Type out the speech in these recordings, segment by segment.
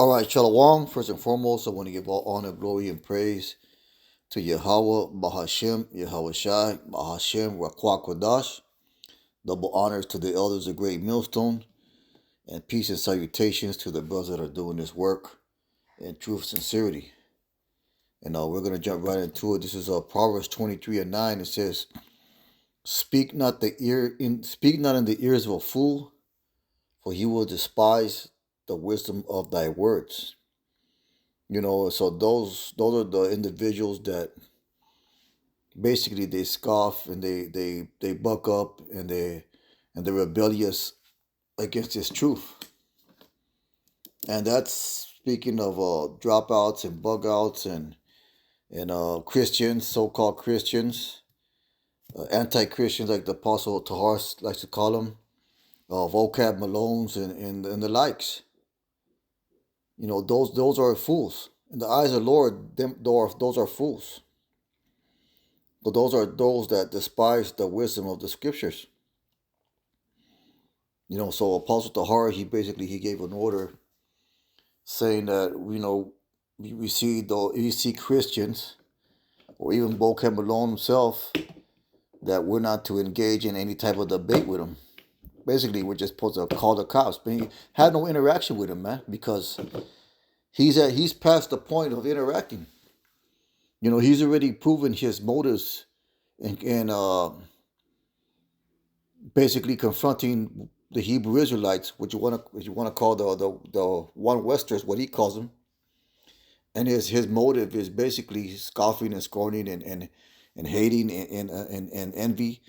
All right, Shalom. First and foremost, I want to give all honor, glory, and praise to Yahweh, Bahashem, Yahweh Shai, Bahashem, Rakwah Kodash. Double honors to the elders of Great Millstone, and peace and salutations to the brothers that are doing this work in truth, sincerity. And we're going to jump right into it. This is Proverbs 23:9. It says, speak not in the ears of a fool, for he will despise the wisdom of thy words. So those are the individuals that basically they scoff and they buck up and they're rebellious against this truth. And that's speaking of dropouts and bug outs and Christians, so-called Christians, anti-Christians like the Apostle Tahar likes to call them, vocab Malones and the likes. Those are fools. In the eyes of the Lord, those are fools. But those are those that despise the wisdom of the scriptures. So Apostle Tahar, he gave an order saying that, we see Christians, or even Vocab Malone himself, that we're not to engage in any type of debate with him. Basically, we're just supposed to call the cops. But he had no interaction with him, man, because he's past the point of interacting. He's already proven his motives and basically confronting the Hebrew Israelites, which you want to call the one Westers, what he calls them. And his motive is basically scoffing and scorning and hating and envy,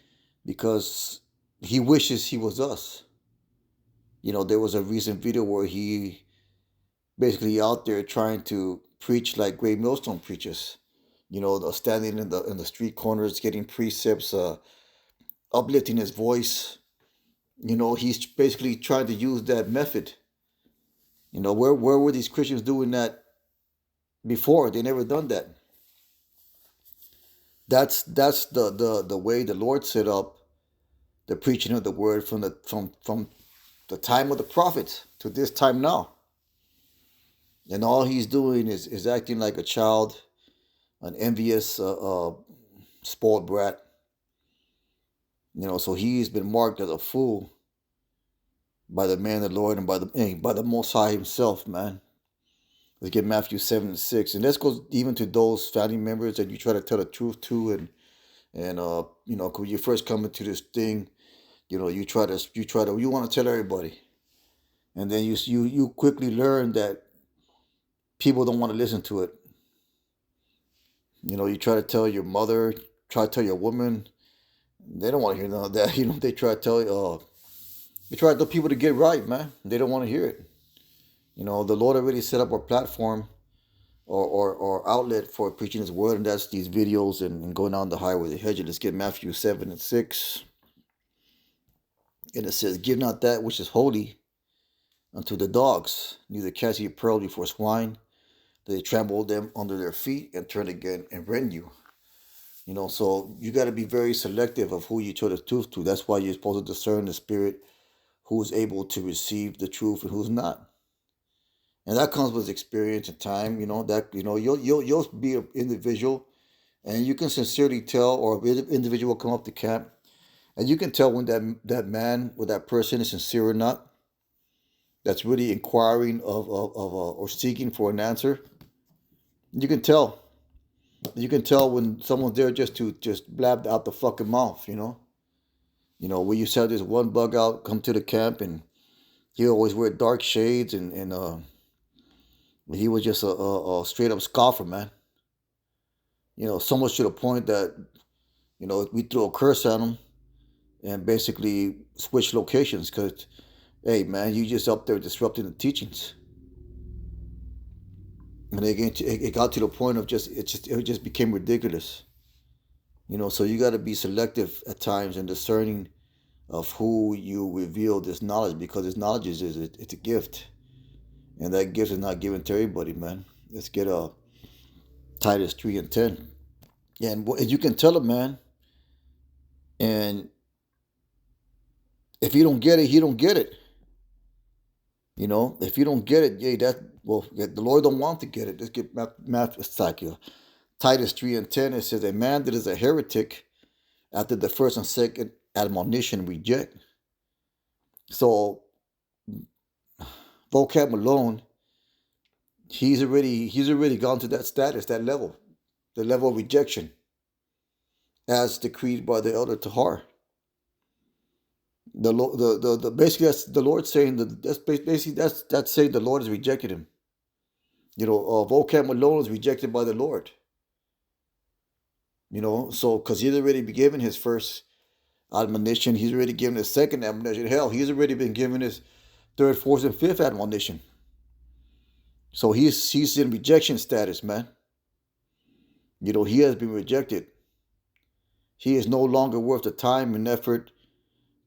because he wishes he was us. There was a recent video where he basically out there trying to preach like Great Millstone preaches. Standing in the street corners, getting precepts, uplifting his voice. He's basically trying to use that method. Where were these Christians doing that before? They never done that. That's the way the Lord set up the preaching of the word from the time of the prophets to this time now. And all he's doing is acting like a child, an envious, spoiled brat. So he's been marked as a fool by the man of the Lord and by the Most High himself, man. Let's get Matthew 7:6, and this goes even to those family members that you try to tell the truth to, and when you first come into this thing, you want to tell everybody, and then you quickly learn that people don't want to listen to it. You try to tell your mother, try to tell your woman, they don't want to hear none of that. They try to tell you try to tell people to get right, man. They don't want to hear it. The Lord already set up a platform or outlet for preaching his word, and that's these videos and going down the highway, the hedge. Let's get Matthew 7:6. And it says, give not that which is holy unto the dogs, neither cast ye pearl before swine, that they trample them under their feet and turn again and rend you. So you got to be very selective of who you tell the truth to. That's why you're supposed to discern the spirit, who's able to receive the truth and who's not. And that comes with experience and time. You'll be an individual, and you can sincerely tell, or an individual will come up to camp, and you can tell when that man or that person is sincere or not. That's really inquiring or seeking for an answer. You can tell. You can tell when someone's there just to blab out the fucking mouth. We used to have this one bug out come to the camp, and he always wear dark shades, and he was just a straight up scoffer, man. So much to the point that, we threw a curse at him and basically switched locations because, hey, man, you just up there disrupting the teachings. And it got to the point of it just became ridiculous. So you got to be selective at times and discerning of who you reveal this knowledge, because this knowledge it's a gift. And that gift is not given to everybody, man. Let's get Titus 3:10. And you can tell a man, and if you don't get it, he don't get it. If you don't get it, yeah, Well, the Lord don't want to get it. Let's get math. It's like Titus 3:10. It says, a man that is a heretic after the first and second admonition reject. So vocab Malone, he's already gone to that status, that level, the level of rejection, as decreed by the elder Tahar. The basically that's the Lord saying that's saying the Lord has rejected him. Vocab Malone is rejected by the Lord. So because he's already been given his first admonition, he's already given his second admonition. Hell, he's already been given his third, fourth, and fifth admonition. So he's in rejection status, man. He has been rejected. He is no longer worth the time and effort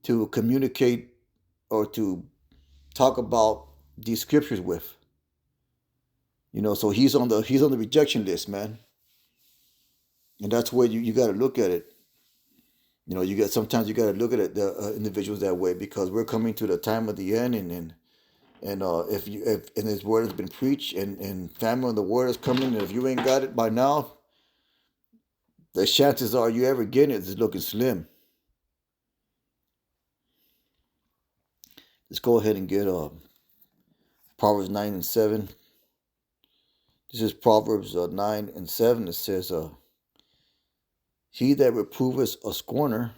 to communicate or to talk about these scriptures with. So he's on the rejection list, man. And that's where you got to look at it. Sometimes you got to look at it, the individuals that way, because we're coming to the time of the end, and if His word has been preached, and family and the word is coming, and if you ain't got it by now, the chances are you ever getting it is looking slim. Let's go ahead and get Proverbs 9 and 7. This is Proverbs 9 and 7. It says, he that reproveth a scorner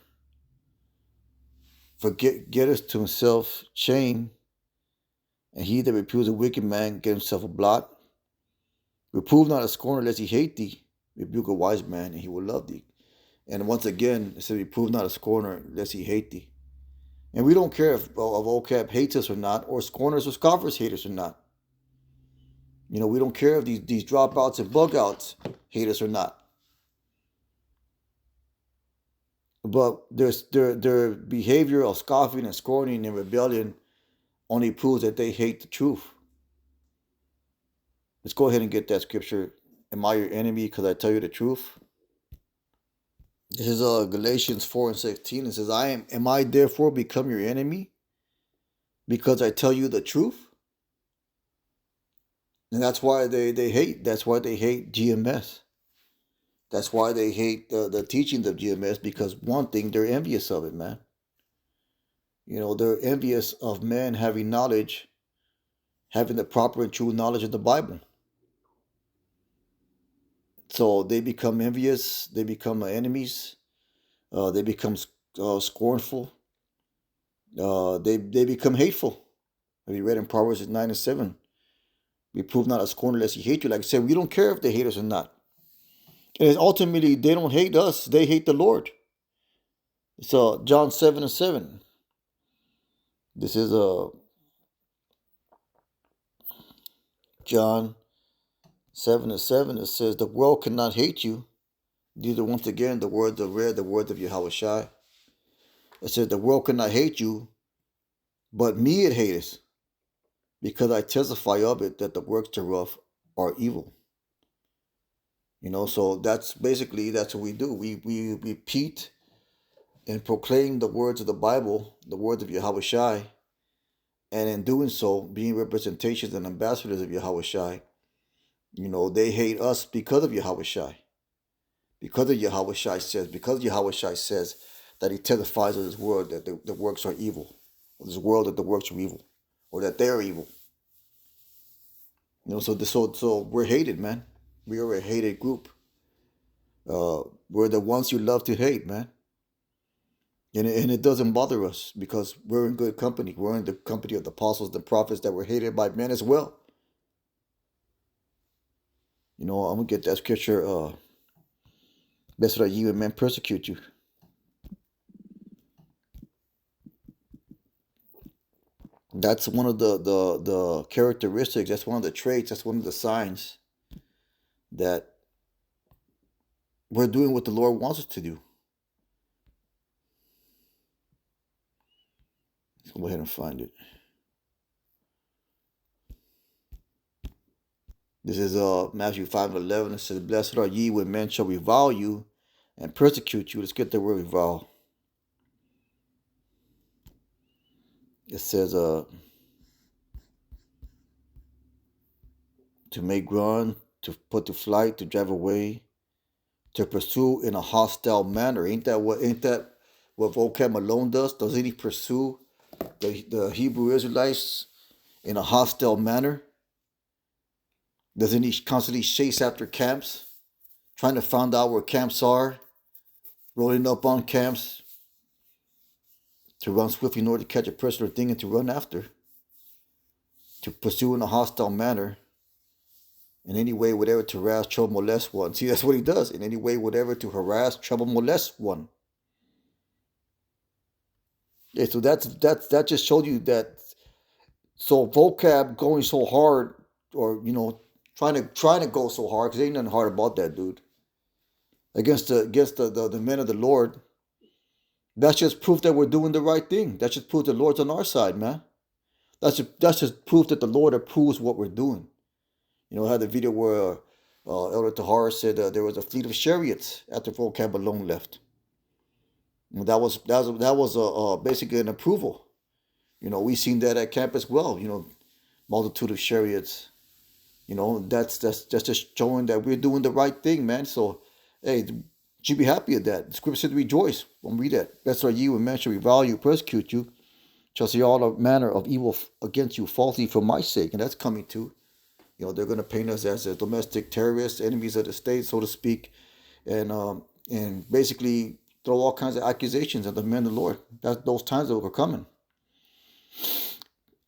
getteth to himself shame, and he that reproves a wicked man get himself a blot. Reprove not a scorner lest he hate thee. Rebuke a wise man, and he will love thee. And once again, it says, reprove not a scorner lest he hate thee. And we don't care if vocab hates us or not, or scorners or scoffers hate us or not. We don't care if these dropouts and bugouts hate us or not. But their behavior of scoffing and scorning and rebellion only proves that they hate the truth. Let's go ahead and get that scripture. Am I your enemy because I tell you the truth? This is Galatians 4 and 16. It says, am I therefore become your enemy because I tell you the truth? And that's why they hate. That's why they hate GMS. That's why they hate the teachings of GMS, because one thing, they're envious of it, man. They're envious of men having knowledge, having the proper and true knowledge of the Bible. So they become envious. They become enemies. They become scornful. They become hateful. Have you read in Proverbs 9 and 7? Reprove not a scorner lest he hate you. Like I said, we don't care if they hate us or not. And ultimately, they don't hate us. They hate the Lord. So John 7 and 7. This is John 7 and 7. It says, the world cannot hate you. These are once again the words of Yahweh Shai. It says, the world cannot hate you, but me it hateth, because I testify of it that the works thereof are evil. So that's what we do. We repeat and proclaim the words of the Bible, the words of Yahweh Shai, and in doing so, being representations and ambassadors of Yahweh Shai, they hate us because of Yahweh Shai. Because Yahweh Shai says that he testifies of his word that the works are evil, of this world that the works are evil, or that they're evil. So we're hated, man. We are a hated group. We're the ones you love to hate, man. And it doesn't bother us, because we're in good company. We're in the company of the apostles and prophets that were hated by men as well. I'm going to get that scripture. Blessed are ye when men persecute you. That's one of the characteristics. That's one of the traits. That's one of the signs that we're doing what the Lord wants us to do. Let's go ahead and find it. This is Matthew 5:11. It says, blessed are ye when men shall revile you and persecute you. Let's get the word revile. It says, to make run, to put to flight, to drive away, to pursue in a hostile manner. Ain't that what vocab Malone does? Doesn't he pursue the Hebrew Israelites in a hostile manner? Doesn't he constantly chase after camps, trying to find out where camps are, rolling up on camps to run swiftly in order to catch a person or thing and to run after, to pursue in a hostile manner, in any way, whatever, to harass, trouble, molest one. See, that's what he does. In any way, whatever, to harass, trouble, molest one. Yeah, so that just showed you that. So vocab going so hard, or trying to go so hard, because ain't nothing hard about that, dude. Against the men of the Lord, that's just proof that we're doing the right thing. That's just proof the Lord's on our side, man. That's just proof that the Lord approves what we're doing. I had the video where Elder Tahar said there was a fleet of chariots after vocab alone left. That was basically an approval. We seen that at camp as well. Multitude of chariots. That's just showing that we're doing the right thing, man. So, hey, you should be happy at that. The scripture said, "Rejoice." When we read that. Blessed are you when men shall revile you, persecute you, shall say all manner of evil against you falsely for my sake, and that's coming too. They're going to paint us as a domestic terrorists, enemies of the state, so to speak, and basically throw all kinds of accusations at the men of the Lord. Those times that are coming.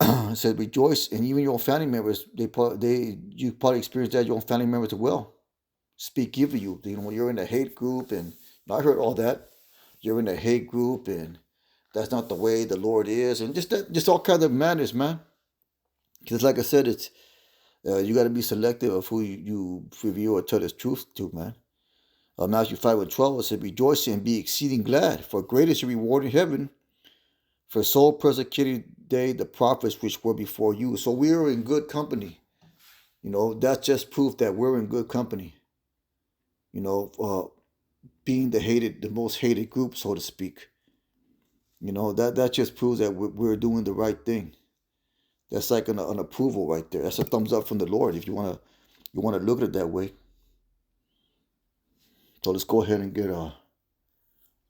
It said, rejoice, and even your own family members, you probably experienced that your own family members as well. Speak evil of you. When you're in a hate group, and I heard all that. You're in a hate group, and that's not the way the Lord is, and just all kinds of manners, man. Because like I said, it's you got to be selective of who you reveal or tell this truth to, man. Matthew 5:12, it said, rejoice and be exceeding glad, for great is your reward in heaven. For so persecuted they the prophets which were before you. So we are in good company. That's just proof that we're in good company. Being the most hated group, so to speak. That just proves that we're doing the right thing. That's like an approval right there. That's a thumbs up from the Lord if you want to look at it that way. So let's go ahead and get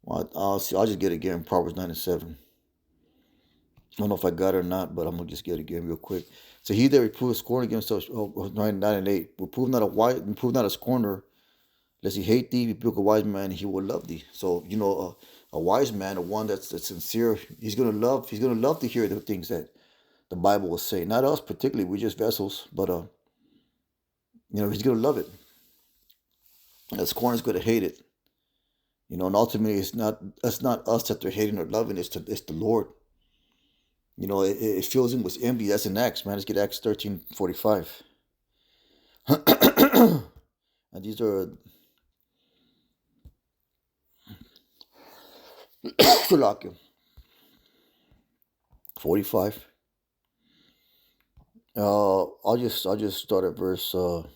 I'll just get it again. Proverbs 9:7. I don't know if I got it or not, but I'm gonna just get it again real quick. So he that reproveth scorn against us, 9:8. Reprove not a scorner, lest he hate thee. Rebuke a wise man, he will love thee. So a wise man, a one that's sincere, he's gonna love to hear the things that the Bible will say. Not us particularly, we're just vessels, but he's gonna love it. And a scorner's gonna hate it. And ultimately it's not us that they're hating or loving, it's the Lord. It fills him with envy. That's in Acts, man. Let's get Acts 13:45. And these are 45. I'll just start at verse. I'll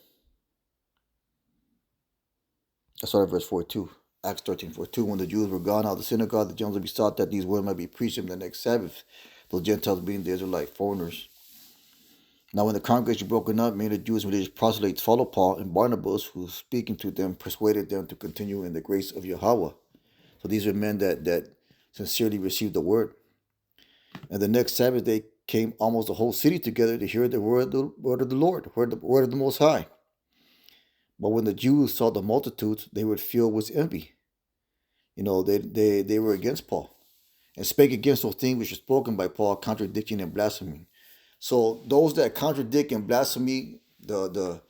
start at verse 42. Acts 13:42. When the Jews were gone out of the synagogue, the Gentiles besought that these words might be preached in the next Sabbath. Those Gentiles being the Israelite foreigners. Now when the congregation broken up, many of the Jews and religious proselytes followed Paul and Barnabas, who speaking to them persuaded them to continue in the grace of Yahweh. So these are men that sincerely received the word. And the next Sabbath day came almost the whole city together to hear the word of the Lord, the word of the Most High. But when the Jews saw the multitudes, they were filled with envy. They were against Paul, and spake against those things which were spoken by Paul, contradicting and blaspheming. So those that contradict and blaspheme the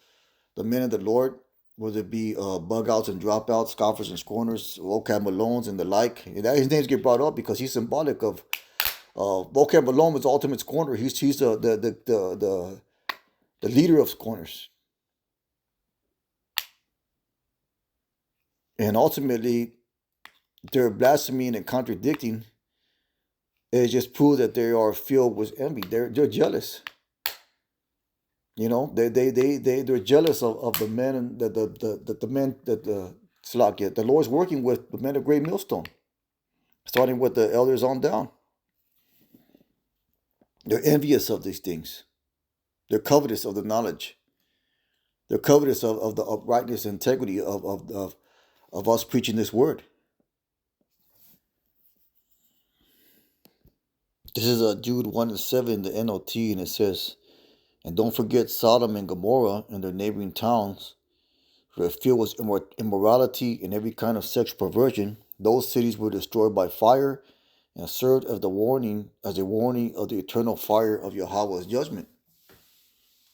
men of the Lord, whether it be bug outs and dropouts, scoffers and scorners, vocab Malones and the like, and his names get brought up because he's symbolic of vocab Malone was the ultimate scorner. He's the leader of scorners. And ultimately, they're blaspheming and contradicting. It just proves that they are filled with envy. They're jealous. They're jealous of the men and the men that the Lord's working with, the men of Great Millstone, starting with the elders on down. They're envious of these things. They're covetous of the knowledge. They're covetous of the uprightness and integrity of us preaching this word. This is Jude 1:7, the NLT, and it says, "And don't forget Sodom and Gomorrah and their neighboring towns, for if filled with immorality and every kind of sexual perversion, those cities were destroyed by fire and served as a warning of the eternal fire of Yahweh's judgment."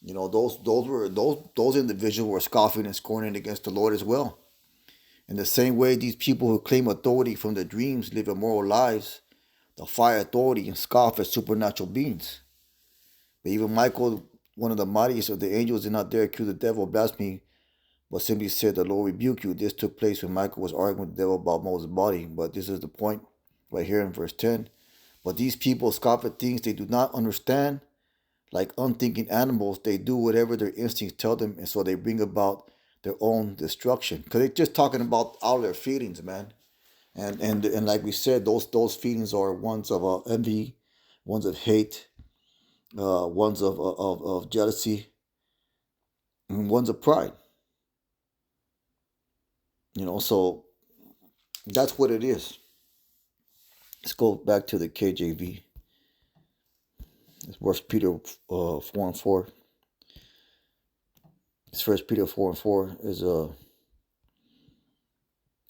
You know, those individuals were scoffing and scorning against the Lord as well. In the same way, these people who claim authority from their dreams live immoral lives, defy authority, and scoff at supernatural beings. But even Michael, one of the mightiest of the angels, did not dare accuse the devil of blasphemy, but simply said, "The Lord rebuke you." This took place when Michael was arguing with the devil about Moses' body. But this is the point right here in verse 10. "But these people scoff at things they do not understand. Like unthinking animals, they do whatever their instincts tell them, and so they bring about their own destruction." Because they're just talking about all their feelings, man. And like we said, those feelings are ones of envy, ones of hate, ones of jealousy, and ones of pride. You know, so that's what it is. Let's go back to the KJV. It's First Peter 4:4. It's First Peter 4:4 is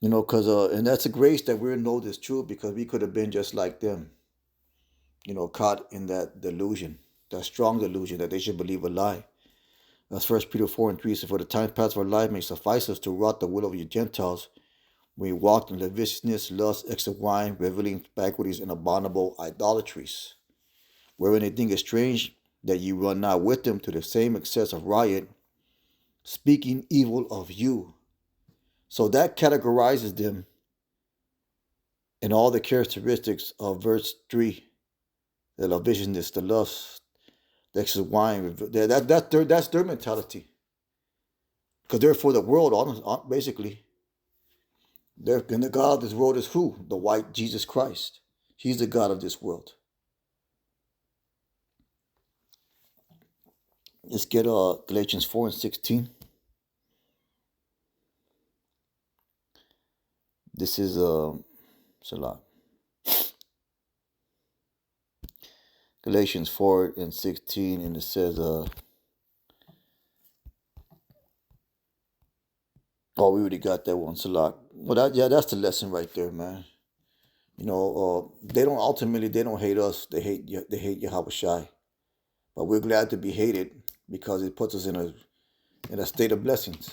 you know, because and that's a grace that we know this truth, because we could have been just like them. You know, caught in that delusion, that strong delusion that they should believe a lie. That's First Peter 4:3 says, "For the time past of our life may suffice us to wrought the will of you Gentiles, when we walked in lasciviousness, lust, excess of wine, reveling, banqueties, and abominable idolatries, wherein they think it strange that ye run not with them to the same excess of riot, speaking evil of you." So that categorizes them in all the characteristics of verse 3. The lasciviousness, the lust, the excess of wine. That's their mentality. Because they're for the world, basically. And the God of this world is who? The white Jesus Christ. He's the God of this world. Let's get Galatians 4:16. This is Salah. Galatians 4:16, and it says oh, we already got that one, Salah. Well, that's the lesson right there, man. You know, they don't hate us. They hate Yahweh Shai. But we're glad to be hated because it puts us in a state of blessings.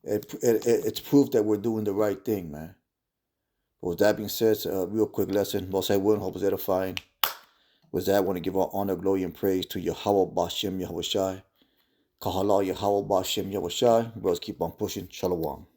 It's proof that we're doing the right thing, man. But with that being said, real quick lesson. Most I will hope is edifying. With that, I want to give all honor, glory, and praise to Yahweh Bashem Yahweh Shai. Kahala Yahweh Bashem Yahweh Shai. Brothers, keep on pushing. Shalom.